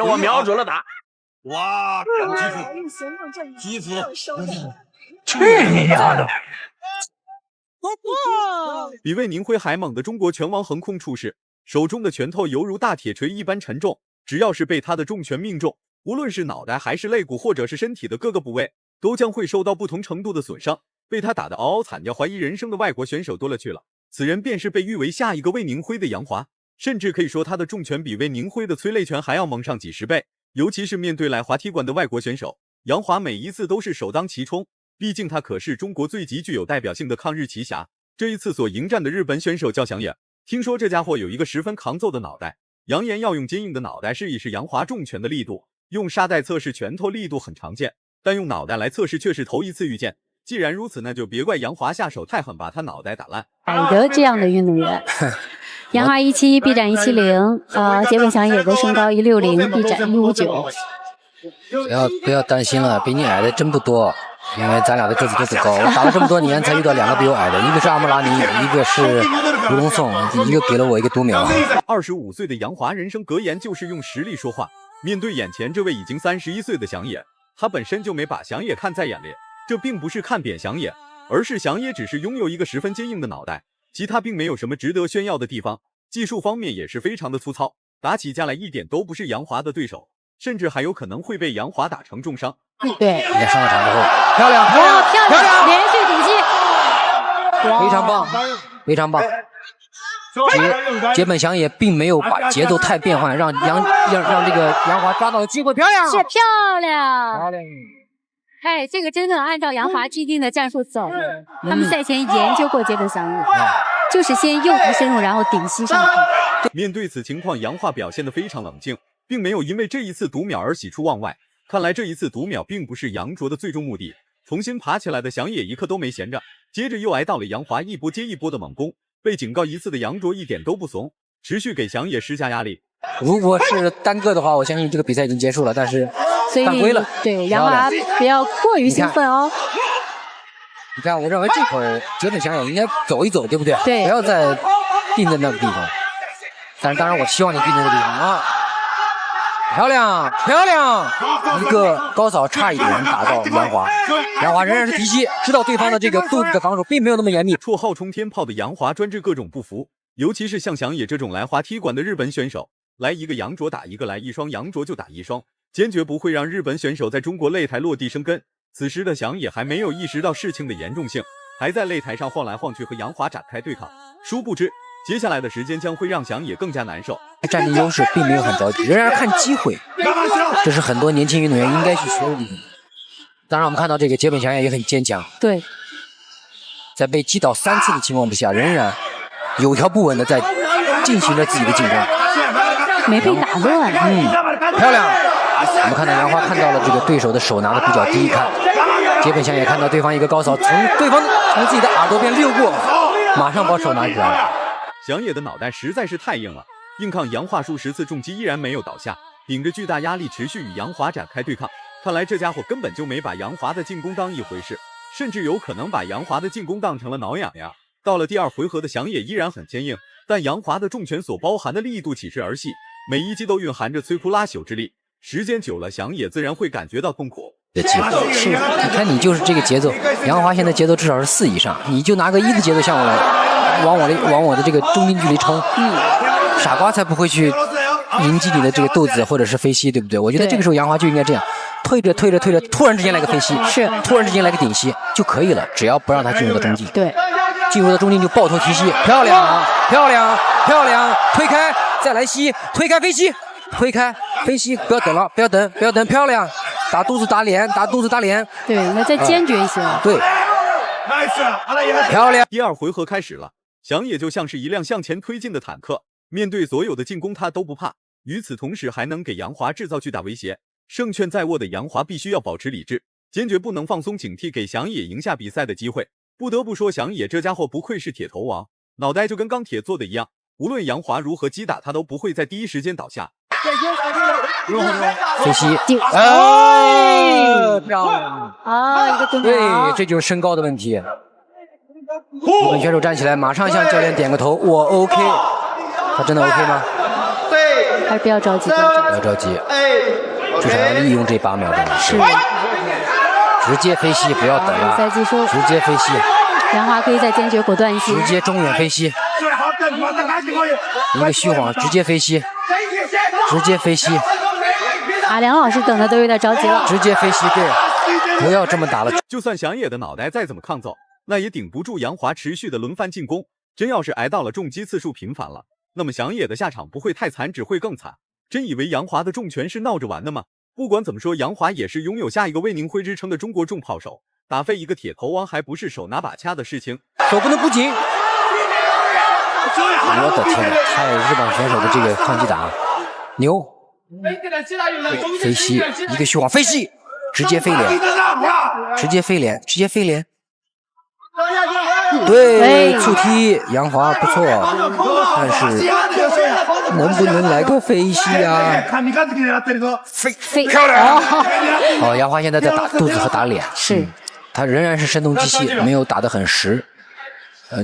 我瞄准了打。哇，基辅，去你丫的！比魏宁辉还猛的中国拳王横空出世，手中的拳头犹如大铁锤一般沉重，只要是被他的重拳命中，无论是脑袋还是肋骨或者是身体的各个部位，都将会受到不同程度的损伤。被他打得嗷嗷惨叫、怀疑人生的外国选手多了去了，此人便是被誉为下一个魏宁辉的杨华，甚至可以说他的重拳比魏宁辉的催泪拳还要猛上几十倍。尤其是面对来华踢馆的外国选手，杨华每一次都是首当其冲，毕竟他可是中国最极具有代表性的抗日奇侠。这一次所迎战的日本选手叫祥野，听说这家伙有一个十分抗揍的脑袋，扬言要用坚硬的脑袋试一试杨华重拳的力度。用沙袋测试拳头力度很常见，但用脑袋来测试却是头一次遇见。既然如此，那就别怪杨华下手太狠，把他脑袋打烂。好的，这样的运动员。杨华17，臂展170，杰本祥也的身高160，臂展159。不要担心了，比你矮的真不多，因为咱俩的个子都不高。我打了这么多年，才遇到2个比我矮的，一个是阿穆拉尼，一个是吴东颂，一个给了我一个读秒。25岁的杨华人生格言就是用实力说话。面对眼前这位已经31岁的祥野，他本身就没把祥野看在眼里。这并不是看扁祥野，而是祥野只是拥有一个十分坚硬的脑袋，其他并没有什么值得炫耀的地方。技术方面也是非常的粗糙，打起架来一点都不是杨华的对手，甚至还有可能会被杨华打成重伤。对，你看上了场之后，漂亮，漂亮，连续顶击，非常棒，非常棒。杰本祥也并没有把节奏太变换，让这个杨华抓到了机会，漂亮，是漂亮。哎，这个真正按照杨华既定的战术走的。他们赛前研究过杰本祥也，就是先诱敌深入，然后顶膝上去。面对此情况，杨华表现得非常冷静，并没有因为这一次读秒而喜出望外。看来这一次读秒并不是杨卓的最终目的。重新爬起来的祥野一刻都没闲着，接着又挨到了杨华一波接一波的猛攻。被警告一次的杨卓一点都不怂，持续给祥野施加压力。如果是单个的话，我相信这个比赛已经结束了，但是犯规了。对，杨华不要过于兴奋哦。你看，我认为这会儿杰本祥也应该走一走，对不对？对，不要再定在那个地方。但是当然，我希望你定在那个地方啊。漂亮，漂亮！一个高扫差一点打到杨华，杨华仍然是提膝，知道对方的这个肚子的防守并没有那么严密。绰号冲天炮的杨华专治各种不服，尤其是像祥野这种来华踢馆的日本选手，来一个杨卓打一个，来一双杨卓就打一双，坚决不会让日本选手在中国擂台落地生根。此时的祥野还没有意识到事情的严重性，还在擂台上晃来晃去和杨华展开对抗。殊不知，接下来的时间将会让祥野更加难受。战力优势并没有很着急，仍然看机会，这是很多年轻运动员应该去学的地方。当然，我们看到这个杰本祥也很坚强，对，在被击倒3次的情况之下，仍然有条不紊的在进行着自己的进攻，没被打乱。漂亮！我们看到杨华看到了这个对手的手拿的比较低，看杰本祥也看到对方一个高扫，从自己的耳朵边溜过，马上把手拿起来。祥野的脑袋实在是太硬了，硬抗杨华数10次重击依然没有倒下，顶着巨大压力持续与杨华展开对抗。看来这家伙根本就没把杨华的进攻当一回事，甚至有可能把杨华的进攻当成了挠痒痒。到了第2回合的祥野依然很坚硬，但杨华的重拳所包含的力度岂是儿戏，每一击都蕴含着摧枯拉朽之力，时间久了祥野自然会感觉到痛苦。是，你看你就是这个节奏，杨华现在节奏至少是4以上，你就拿个1的节奏向我往我的这个中近距离冲，傻瓜才不会去迎击你的这个豆子或者是飞膝，对不对？我觉得这个时候杨华就应该这样，推着，突然之间来个飞膝，是，突然之间来个顶膝就可以了，只要不让他进入到中继。对，进入到中继就抱头提膝，漂亮，漂亮，漂亮，推开，再来膝，推开飞膝，推开飞膝，不要等了，不要等，漂亮，打肚子打脸，对，那再坚决一些。对。漂亮！第2回合开始了，祥野就像是一辆向前推进的坦克，面对所有的进攻他都不怕，与此同时还能给杨华制造巨大威胁。胜券在握的杨华必须要保持理智，坚决不能放松警惕，给祥野赢下比赛的机会。不得不说，祥野这家伙不愧是铁头王，脑袋就跟钢铁做的一样，无论杨华如何击打他都不会在第一时间倒下。飞膝，漂亮啊！一个蹲对，这就是身高的问题。日本选手站起来，马上向教练点个头，我 OK。他真的 OK 吗？还是不要着急，不要着急，至少要利用这8秒钟。是，直接飞膝，不要等了，赛季说直接飞膝。杨华可以再坚决果断一些，直接中远飞膝，一个虚晃，直接飞膝，直接飞膝。梁老师等的都有点着急了，直接飞膝，对，不要这么打了。就算祥野的脑袋再怎么抗揍，那也顶不住杨华持续的轮番进攻。真要是挨到了重击次数频繁了，那么祥野的下场不会太惨，只会更惨。真以为杨华的重拳是闹着玩的吗？不管怎么说，杨华也是拥有下一个魏宁辉之称的中国重炮手，打飞一个铁头王还不是手拿把掐的事情。手不能不紧。我的天哪，太日本选手的这个抗击打，牛！飞膝，一个虚晃飞膝，直接飞脸，直接飞脸，直接飞脸。对，触踢杨华不错，但是能不能来个飞膝啊？飞漂亮！哦，杨华现在在打肚子和打脸，是，他仍然是声东击西，没有打得很实，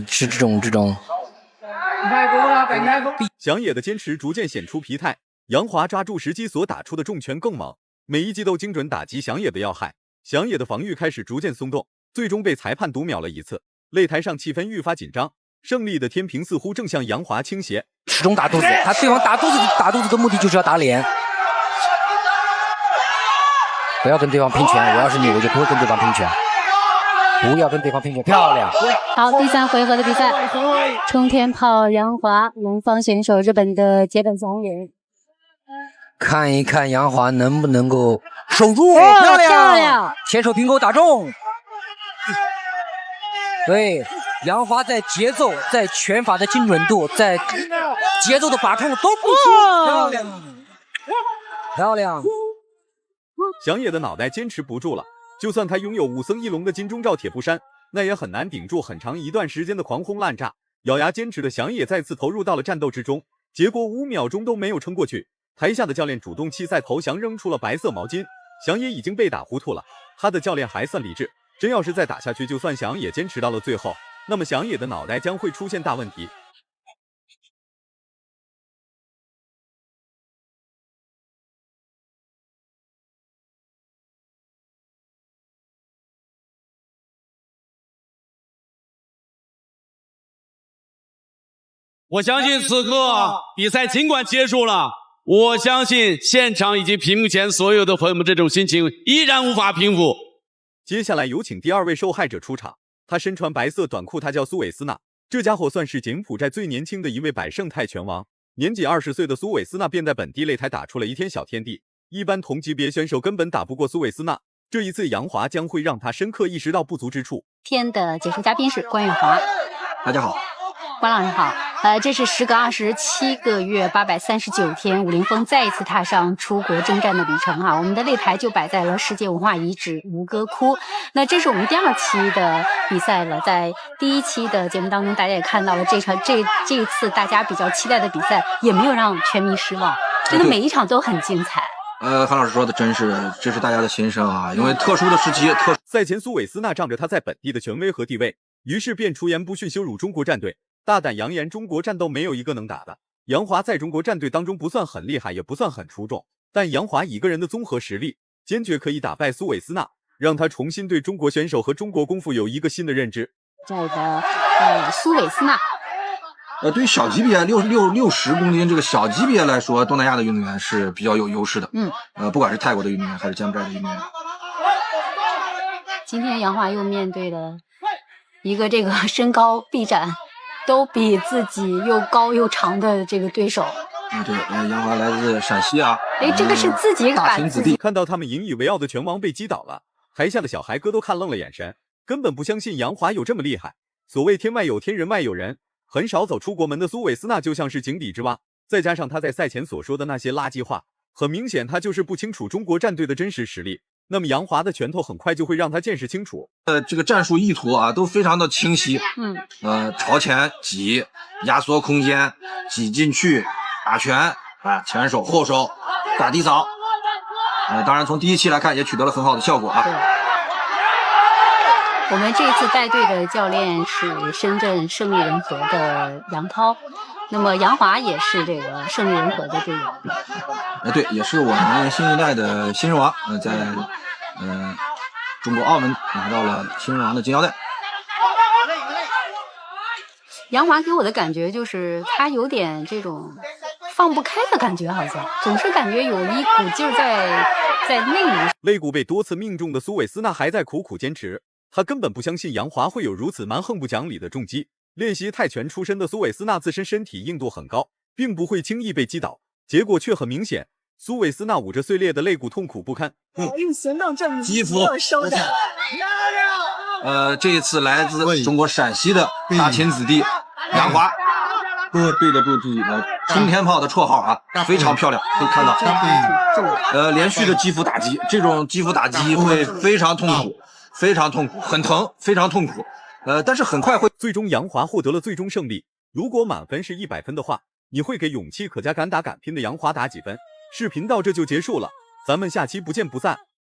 是这种。祥野的坚持逐渐显出疲态，杨华抓住时机所打出的重拳更猛，每一击都精准打击祥野的要害。祥野的防御开始逐渐松动，最终被裁判读秒了一次。擂台上气氛愈发紧张，胜利的天平似乎正向杨华倾斜。始终打肚子，他对方打肚子的目的就是要打脸。不要跟对方拼拳，我要是你，我就不会跟对方拼拳。不要跟对方拼拳，漂亮。好，第3回合的比赛，冲天炮杨华，龙方选手日本的杰本祥野。看一看杨华能不能够守住，漂亮，前手平勾打中。对，杨华在节奏、在拳法的精准度、在节奏的把控都不错，漂亮，漂亮。祥野的脑袋坚持不住了，就算他拥有武僧一龙的金钟罩铁布衫，那也很难顶住很长一段时间的狂轰滥炸。咬牙坚持的祥野再次投入到了战斗之中，结果5秒钟都没有撑过去。台下的教练主动弃赛投降，扔出了白色毛巾。祥野已经被打糊涂了，他的教练还算理智。真要是再打下去，就算祥野坚持到了最后，那么祥野的脑袋将会出现大问题。我相信此刻比赛尽管结束了，我相信现场以及屏幕前所有的朋友们这种心情依然无法平复。接下来有请第2位受害者出场，他身穿白色短裤，他叫苏韦斯纳。这家伙算是柬埔寨最年轻的一位百胜泰拳王，年仅20岁的苏韦斯纳便在本地擂台打出了一天小天地，一般同级别选手根本打不过苏韦斯纳。这一次杨华将会让他深刻意识到不足之处。天的解说嘉宾是关远华，大家好。关老师好，这是时隔27个月839天，武林风再一次踏上出国征战的旅程哈。我们的擂台就摆在了世界文化遗址吴哥窟。那这是我们第2期的比赛了，在第1期的节目当中，大家也看到了这一次大家比较期待的比赛，也没有让全民失望，真的每一场都很精彩。韩老师说的真是，这是大家的心声啊，因为特殊的时期，赛前苏韦斯纳仗着他在本地的权威和地位，于是便出言不逊，羞辱中国战队。大胆扬言中国战斗没有一个能打的。杨华在中国战队当中不算很厉害，也不算很出众，但杨华一个人的综合实力，坚决可以打败苏韦斯纳，让他重新对中国选手和中国功夫有一个新的认知。这个苏韦斯纳，对于小级别60公斤这个小级别来说，东南亚的运动员是比较有优势的。不管是泰国的运动员还是柬埔寨的运动员。今天杨华又面对了一个这个身高臂展都比自己又高又长的这个对手。对，杨华来自陕西啊。这个是自己把自己看到他们引以为傲的拳王被击倒了，台下的小孩哥都看愣了眼神，根本不相信杨华有这么厉害。所谓天外有天，人外有人，很少走出国门的苏韦斯纳就像是井底之蛙，再加上他在赛前所说的那些垃圾话，很明显他就是不清楚中国战队的真实实力。那么杨华的拳头很快就会让他见识清楚。这个战术意图啊都非常的清晰。朝前挤，压缩空间，挤进去，打拳前手后手，打地扫。当然从第1期来看也取得了很好的效果啊。我们这次带队的教练是深圳胜利人和的杨涛。那么杨华也是这个胜利人和的队友。对，也是我们新一代的新人王，在中国澳门拿到了新人王的金腰带。杨华给我的感觉就是他有点这种放不开的感觉，好像总是感觉有一股劲儿在内里。肋骨被多次命中的苏韦斯纳还在苦苦坚持，他根本不相信杨华会有如此蛮横不讲理的重击。练习泰拳出身的苏韦斯纳自身身体硬度很高，并不会轻易被击倒，结果却很明显，苏韦斯纳捂着碎裂的肋骨痛苦不堪。用行动证明肌肤收的。这一次来自中国陕西的大秦子弟杨华，对得住自己的冲天炮的绰号啊，非常漂亮，可以看到，连续的肌肤打击，这种肌肤打击会非常痛苦，非常痛苦，很疼，非常痛苦。但是很快会。最终杨华获得了最终胜利。如果满分是100分的话，你会给勇气可嘉、敢打敢拼的杨华打几分？视频到这就结束了，咱们下期不见不散。